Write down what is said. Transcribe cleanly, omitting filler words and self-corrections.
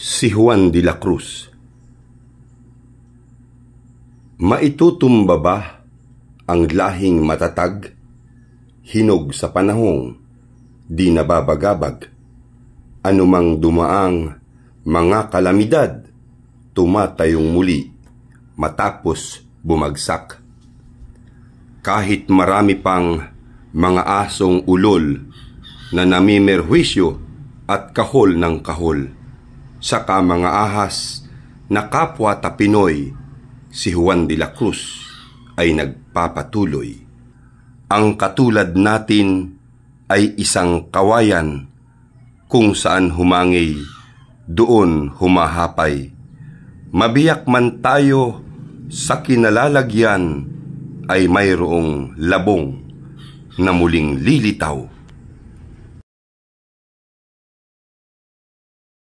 Si Juan de la Cruz. Maitutumba ba ang lahing matatag, hinog sa panahong di nababagabag? Anumang dumaang mga kalamidad, tumatayong muli matapos bumagsak. Kahit marami pang mga asong ulol na namimerwisyo at kahol ng kahol, saka mga ahas na kapwa Pinoy, si Juan de la Cruz ay nagpapatuloy. Ang katulad natin ay isang kawayan, kung saan humangay, doon humahapay. Mabiyak man tayo sa kinalalagyan, ay mayroong labong na muling lilitaw.